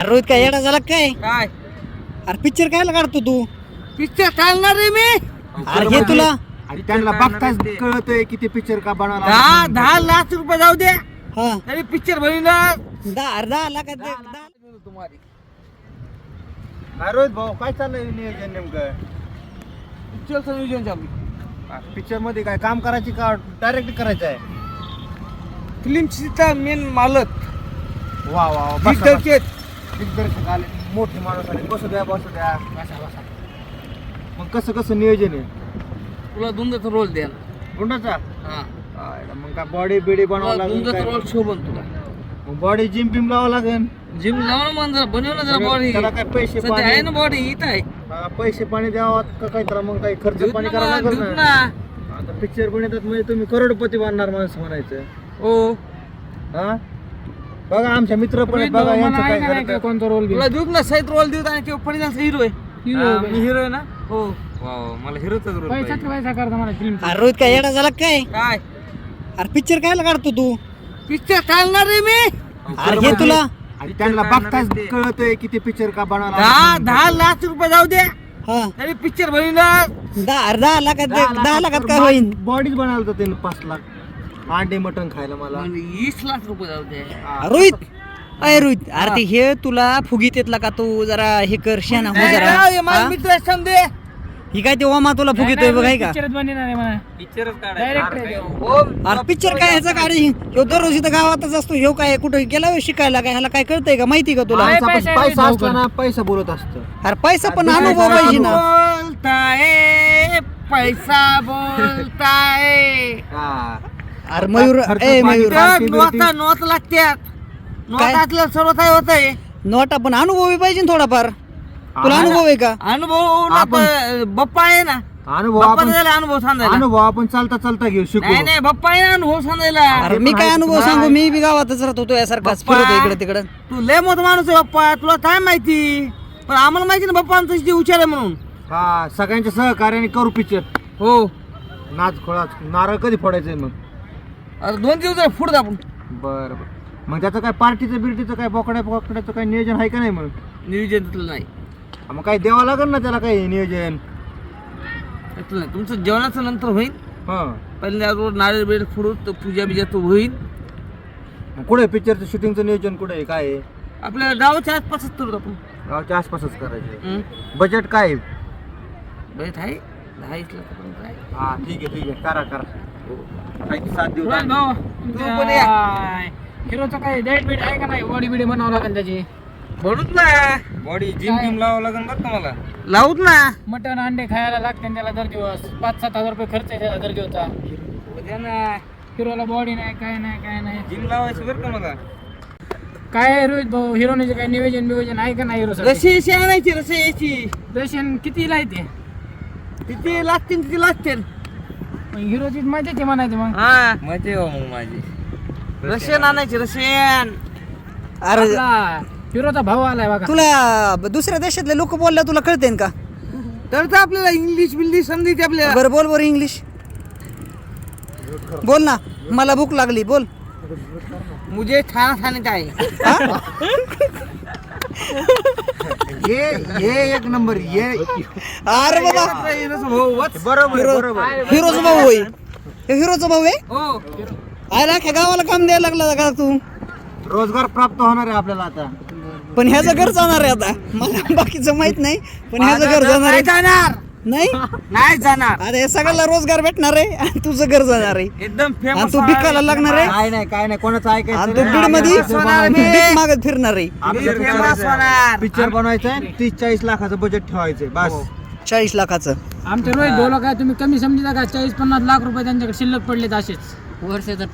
रोहित काय येडा झाला काय? काय अरे पिक्चर कायला काढतो तू? पिक्चर काढणार रे मी. अरे हे तुला आणि त्यांना बघताच कळतंय की ते पिक्चर का बनवला. 10 लाख रुपये जाऊ दे हा तरी पिक्चर बनवणार. 10 लाखात तुम्हारी काय रोहित भाऊ काय चाललंय नियोजन नेमकं? पिक्चरचं नियोजन चालू. पिक्चर मध्ये काय काम करायची का डायरेक्ट करायचं आहे? फिल्मचा मेन मालक वा वा वा, बसा, बसा. दिग्दर्शक दिग्दर्शक आले, मोठे माणूस आले, बसू द्या बसू द्या. मग कसं कसं नियोजन आहे तुला दुंदाचा रोल द्या. गुंडाचा? हा मग काय बॉडी बिडी बनवावं तुला लागेल दुंदाचा काय? रोल शोभन तुला. मग बॉडी जिम बिम लावावं लागेल. जिम लावून मग जरा बनव ना जरा बॉडी. त्याला काय पैसे सध्या आहे ना पाणी बॉडी इथं आहे. पैसे पाणी द्यावं का काय? तर मग काही खर्च देऊत पाणी ना करावं मग, लागेल देऊत ना. ना. आता पिक्चर बनवतात म्हणजे तुम्ही करोडपती बनणार माणसं म्हणायचं. हो हा बघा आमच्या मित्र पण आहेत, बघा यांचं काय करतात. कोणता रोल तुला देऊत ना सहित रोल देऊत आणि किंवा पडीचा हिरो आहे. मी हिरो आहे ना. हो मला हिरोचाच रोल पैसा करता मला फिल्म. अरे रोहित काय येडा झाला काय? काय अरे पिक्चर कायला काढतो तू? पिक्चर काढणार रे मी. अरे हे तुला आणि त्यांना बघताच कळतंय की ते पिक्चर का बनवला. 10 लाख रुपये जाऊ दे हा तरी पिक्चर बनवणार. 10 लाखात 10 लाखात काय होईल? बॉडीच बनवलं त्याने 5 लाख. अंडे मटण खायला मला. 20 लाख रुपये जाऊ दे. रोहित अरे रोहित अरे ते हे तुला फुगीत येतला का तू? जरा हे कर शेणा हो जरा. हे माझा हा? मित्र आहे, समजे ही काय ते ओमा तुला फुगितोय बघ, आहे का? पिक्चरच काढायचा. अरे पिक्चर काय ह्याचा काढी? ह्यो दररोज इथं गावातच असतो. ह्यो काय कुठं गेला होय शिकायला? काय ह्याला काय कळतंय का? माहिती का तुला? पैसा असला ना पैसा बोलत असतं. अरे पैसा पण अनुभव पाहिजे ना. बोलताय पैसा बोलताय. हा. अरे मयूर खर्च ए पाणी मयूर काय? नोट लागतात. नोट असल्या सर्व काय होतंय. नोटा पण अनुभव पाहिजे ना थोडाफार. तुला अनुभव आहे का? अनुभव ना बप्पा आहे ना. अनुभव बप्पा आपण त्याला अनुभव सांगायला. अनुभव आपण चालता चालता घेऊ शकू. नाही नाही बप्पा आहे ना अनुभव सांगायला. अरे मी काय अनुभव सांगू? मी बी गावातच राहतो तो यासारखाच बाप्पा. फिरतो इकडे तिकडे. तू लय मोठा माणूस आहे बप्पा, तुला काय माहिती. पण आम्हाला माहिती ना बप्पा आमचं किती हुशार आहे म्हणून. हा सगळ्यांच्या सहकार्याने करू पिक्चर. हो नाच खोळाच नारळ कधी फोडायचंय मग? अरे 2 दिवस पुढे आपण बरं बरं. मग त्याचं काय पार्टीचं बिर्टीचं काय बोकड्याचं काय नियोजन आहे का नाही? मग नियोजन तुला नाही. मग काय द्यावं लागेल ना त्याला काही नियोजन. तुला नाही. तुमचं जेवणाचं नंतर होईल. हा पहिल्या रोज नारळ बेड फोडू तर पूजा बिजा तो होईल. मग कुठे पिक्चरचं शूटिंगचं नियोजन कुठे आहे? काय आहे? आपल्या गावाच्या आसपासच करू आपण. गावच्या आसपासच करायचं. बजेट काय आहे? बजेट आहे 10 लाखापर्यंत आहे. हा ठीक आहे करा करा. काय की 7 दिवस रोहित आम्ही. भाऊ, तू तुमच्या पण या. हिरोचं काय डेट बीट आहे का नाही? बॉडी बिडी बनावं लागेल त्याची. बोलूच ना. बॉडी जिम बिम लावावं लागेल बरं का मला. लावूत ना. मटण अंडे खायला लागते त्याला दर दिवस. 5-7 हजार रुपये खर्च आहे त्याला दर दिवसचा. उद्या ना हिरोला बॉडी नाही काय नाही. जिम लावायची बरं का मला. काय आहे रोहित भाऊ, हिरोने काय नियोजन आहे का नाही? हिरो रशी आणायची रशी दर्शन कितीला आहे ते? किती लागतील किती लागतील. हिरोची मजा ते म्हणायचं मग. हा मजा हो मग माझी. रशियन आणायची रशियन. अरे हिरोचा भाऊ आलाय बघा. तुला दुसऱ्या देशातले लोक बोलल्या तुला कळते का? तर आपल्याला इंग्लिश बिल्लिश समजायची आपल्याला. बरं बोल बरं इंग्लिश बोल ना. मला भूक लागली बोल. मुझे खाना का है. ये एक नंबर ये. अरे बाबा बरोबर. हिरोचा भाऊ होय. हिरोचा भाऊ आहे. हो आयला अख्ख्या गावाला काम द्यायला लागला का तू? रोजगार प्राप्त होणार आहे आपल्याला आता. पण ह्याचं घर जाणार आहे आता. मला बाकीचं माहित नाही पण ह्याचं घर जाणार नाही आहे. जाणार. नाही नाही जाणार. आता हे सगळ्याला रोजगार भेटणार आहे आणि तुझं घर जाणार आहे. एकदम आणि फेमस. तू भिकायला लागणार आहे काय नाही कोणाचं आणि ऐकायचं तू बीड मध्ये होणार मी. भीक मागत फिरणार आहे. फेमस होणार. पिक्चर बनवायचंय 30-40 लाखाचं बजेट ठेवायचंय बस. 40 लाखाचं. आमच्या रोहित भाऊला काय तुम्ही कमी समजता का? 40-50 लाख रुपये त्यांच्याकडे शिल्लक पडलेत असेच वर्षाचा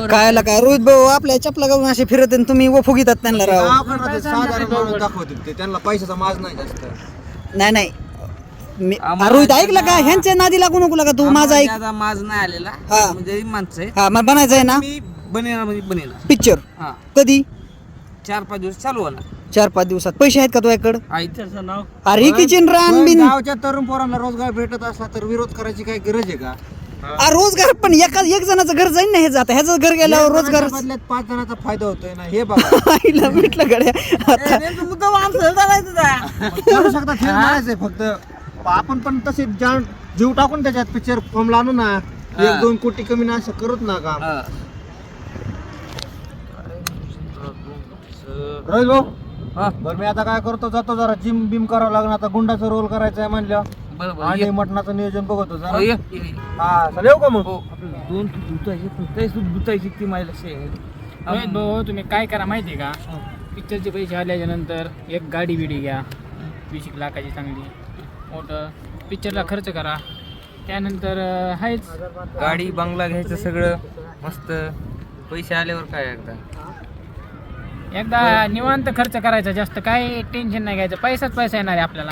कायला काय रोहित भाऊ आपल्या चपला गाऊन असे फिरत आहे आणि तुम्ही व फुगितात त्यांना राव. गावाकडनं साधारण माणूस दाखवतात ते. त्यांना पैशाचा माज नाही जास्त. नाही रोहित ऐकलं का? ह्यांच्या नादी लागू नको लागा तू. माझा ऐक. माझा माज नाही आलेला. हा. म्हणजे माणसं आहे. हा मला बनायचं आहे ना मी बनेला पिक्चर. हा कधी? 4-5 दिवस चालू होणार. 4-5 दिवसात. पैसे आहेत का तुझ्याकडं? आईचं नाव अरे किचन रान बिन. गावच्या तरुण पोरांना रोजगार भेटत असला तर विरोध करायची काही गरज आहे का? रोजगार पण एक जणाचं घर जाईन ना हे जात ह्याचं घर गेल्यावर रोजगार बदल्यात 5 जणांचा फायदा होतोय ना हे बघा. आईला भेटलं गड्या आता मुद्दा माणसं चालायचं त्या. करू शकता हे म्हणायचंय फक्त आपण पण तसे जीव टाकून त्याच्यात पिक्चर फॉर्म आणू ना 1-2 कोटी कमी ना असं करूच ना काम. रोहित भाऊ बरं मी आता काय करतो जातो जरा जिम बिम करावं लागणार आता गुंडाचा रोल करायचा आहे म्हणलं आणि मटणाचं नियोजन बघतो जरा. हा चल येऊ का मग. दोन दुतायची पण तेच दुतायची ती माझ्या लक्ष आहे. रोहित भाऊ तुम्ही काय करा माहिती आहे का पिक्चरचे पैसे आल्याच्या नंतर एक गाडी बिडी घ्या 20 लाखाची चांगली मोठं पिक्चरला खर्च करा त्यानंतर आहेच गाडी बंगला घ्यायचं सगळं मस्त पैसे आल्यावर काय एकदा निवांत खर्च करायचा जास्त काय टेन्शन नाही घ्यायचं पैसाच पैसा येणार आहे आपल्याला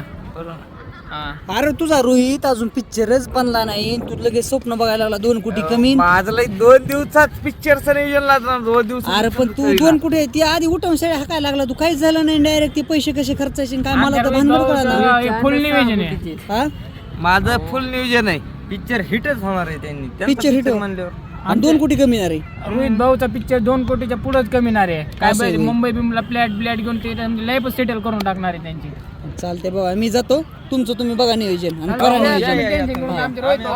हा अरे तुझा रोहित अजून पिक्चरच बनला नाही तू लगेच स्वप्न बघायला लागला 2 कोटी कमी माझं लई 2 दिवसात पिक्चरचं नियोजन लागणार 2 दिवस. अरे पण तू 2 कोटी ती आधी उठवून शेळ्या हाकायला लागला तू काहीच झालं नाही डायरेक्ट ते पैसे कसे खर्चायचे काय मला तर भानगड कळालं. फुल नियोजन आहे हा माझं फुल नियोजन आहे पिक्चर हिटच होणार आहे त्यांनी Picture hit हो. म्हणल्यावर आणि 2 कोटी कमी येणार आहे. रोहित भाऊचा पिक्चर 2 कोटीच्या पुढेच कमीणार आहे काय असं आहे पाहिजे होय. मुंबई बिमला फ्लॅट घेऊन ते लाईफ सेटल करून टाकणार आहे त्यांची चालते बाबा मी जातो तुमचं तुम्ही बघा नियोजन आणि करा नियोजन. आमचे रोहित भाऊ